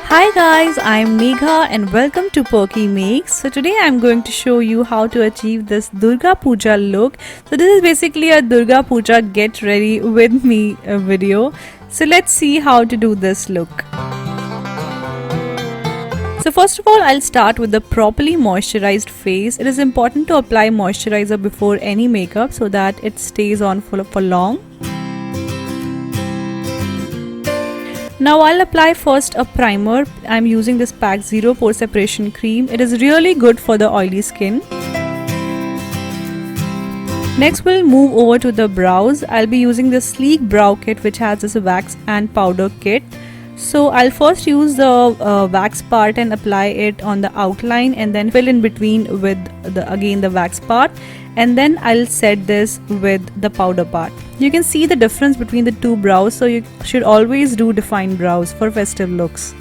Hi guys, I'm Megha and welcome to Perkymegs. So today I'm going to show you how to achieve this Durga Puja look. So this is basically a Durga Puja get ready with me video. So let's see how to do this look. So first of all, I'll start with the properly moisturized face. It is important to apply moisturizer before any makeup so that it stays on for long. Now I'll apply first a primer. I'm using this PAC Zero Pore Separation Cream. It is really good for the oily skin. Next we'll move over to the brows. I'll be using this sleek brow kit which has this wax and powder kit. So I'll first use the wax part and apply it on the outline and then fill in between with the wax part, and then I'll set this with the powder part. You can see the difference between the two brows, so you should always do defined brows for festive looks.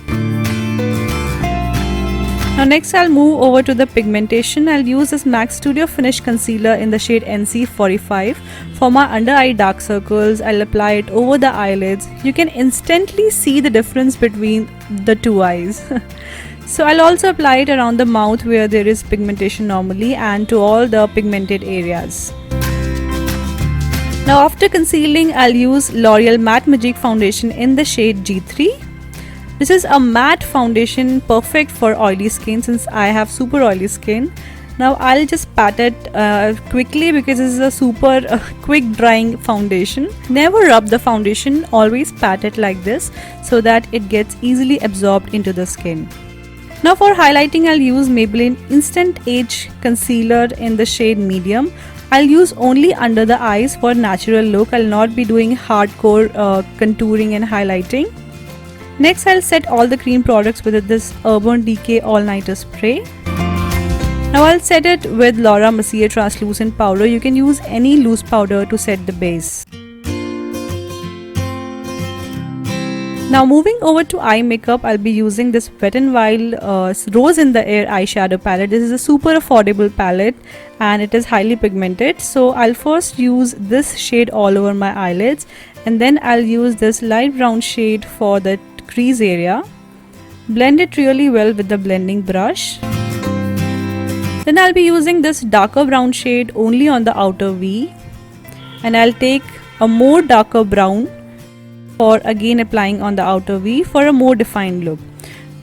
Now next I'll move over to the pigmentation. I'll use this MAC Studio Finish Concealer in the shade NC45. For my under eye dark circles, I'll apply it over the eyelids. You can instantly see the difference between the two eyes. So I'll also apply it around the mouth where there is pigmentation normally and to all the pigmented areas. Now after concealing, I'll use Loreal Matte Magique Foundation in the shade G3. This is a matte foundation perfect for oily skin since I have super oily skin. Now I'll just pat it quickly because this is a super quick drying foundation. Never rub the foundation, always pat it like this so that it gets easily absorbed into the skin. Now for highlighting, I'll use Maybelline Instant Age Concealer in the shade Medium. I'll use only under the eyes for natural look. I'll not be doing hardcore contouring and highlighting. Next I'll set all the cream products with this Urban Decay All Nighter Spray. Now I'll set it with Mercier Transclucent Powder. You can use any loose powder to set the base. Now moving over to eye makeup, I'll be using this Wet n Wild Rose in the Air eyeshadow palette. This is a super affordable palette and it is highly pigmented. So I'll first use this shade all over my eyelids and then I'll use this light brown shade for the crease area. Blend it really well with the blending brush. Then I'll be using this darker brown shade only on the outer V, and I'll take a more darker brown for again applying on the outer V for a more defined look.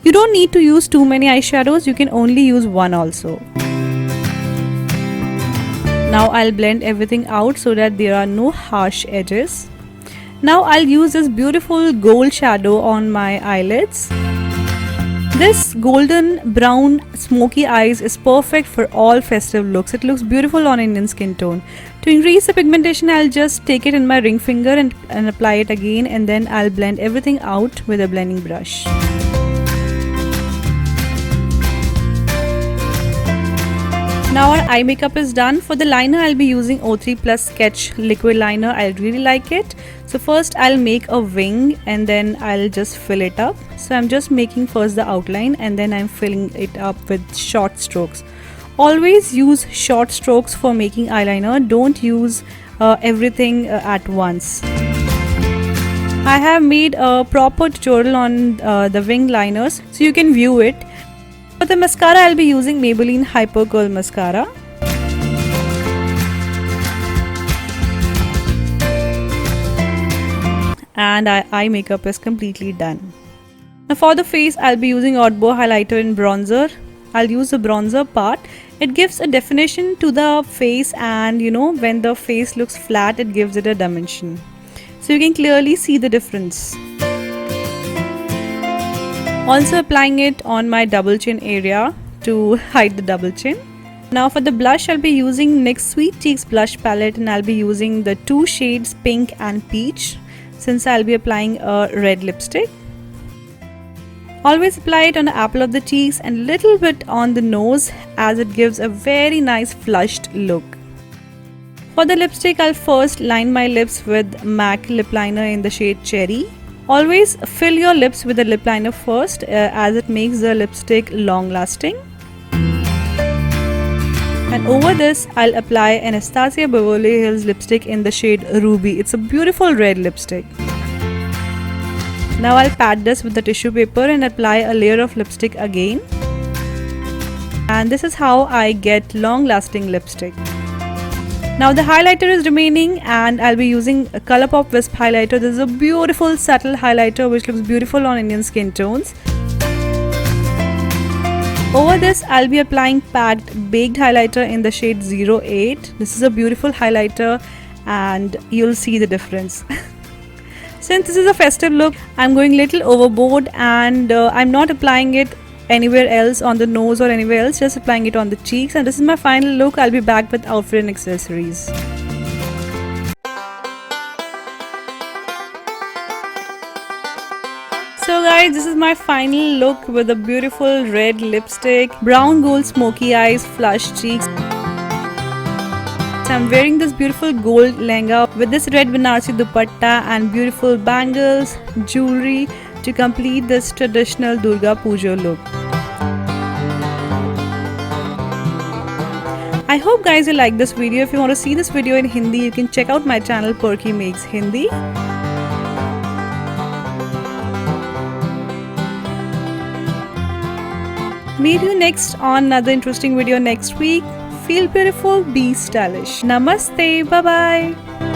You don't need to use too many eyeshadows, you can only use one also. Now I'll blend everything out so that there are no harsh edges. Now I'll use this beautiful gold shadow on my eyelids. This golden brown smoky eyes is perfect for all festive looks. It looks beautiful on Indian skin tone. To increase the pigmentation, I'll just take it in my ring finger and apply it again, and then I'll blend everything out with a blending brush. Now our eye makeup is done. For the liner, I'll be using O3 Plus Sketch Liquid Liner. I really like it. So first I'll make a wing and then I'll just fill it up. So I'm just making first the outline and then I'm filling it up with short strokes. Always use short strokes for making eyeliner. Don't use everything at once. I have made a proper tutorial on the wing liners so you can view it. For the mascara, I'll be using Maybelline Hyper Curl Mascara. And our eye makeup is completely done. Now for the face, I'll be using Odbo highlighter in bronzer. I'll use the bronzer part. It gives a definition to the face, and when the face looks flat, it gives it a dimension. So you can clearly see the difference. Also applying it on my double chin area to hide the double chin. Now for the blush, I'll be using NYX Sweet Cheeks blush palette, and I'll be using the two shades pink and peach since I'll be applying a red lipstick. Always apply it on the apple of the cheeks and little bit on the nose as it gives a very nice flushed look. For the lipstick, I'll first line my lips with MAC lip liner in the shade Cherry. Always fill your lips with the lip liner first as it makes the lipstick long lasting. And over this, I'll apply Anastasia Beverly Hills lipstick in the shade Ruby. It's a beautiful red lipstick. Now I'll pat this with the tissue paper and apply a layer of lipstick again. And this is how I get long lasting lipstick. Now the highlighter is remaining and I'll be using a Colourpop Wisp highlighter. This is a beautiful subtle highlighter which looks beautiful on Indian skin tones. Over this I'll be applying PAC Baked Highlighter in the shade 08. This is a beautiful highlighter and you'll see the difference. Since this is a festive look, I'm going little overboard and I'm not applying it anywhere else on the nose or anywhere else, just applying it on the cheeks. And this is my final look. I'll be back with outfit and accessories. So guys, this is my final look with a beautiful red lipstick, brown gold smoky eyes, flush cheeks. So I'm wearing this beautiful gold lehenga with this red Banarasi Dupatta and beautiful bangles, jewelry to complete this traditional Durga Puja look. I hope guys you like this video. If you want to see this video in Hindi, you can check out my channel Perkymegs Hindi. Meet you next on another interesting video next week. Feel beautiful, be stylish. Namaste, bye bye.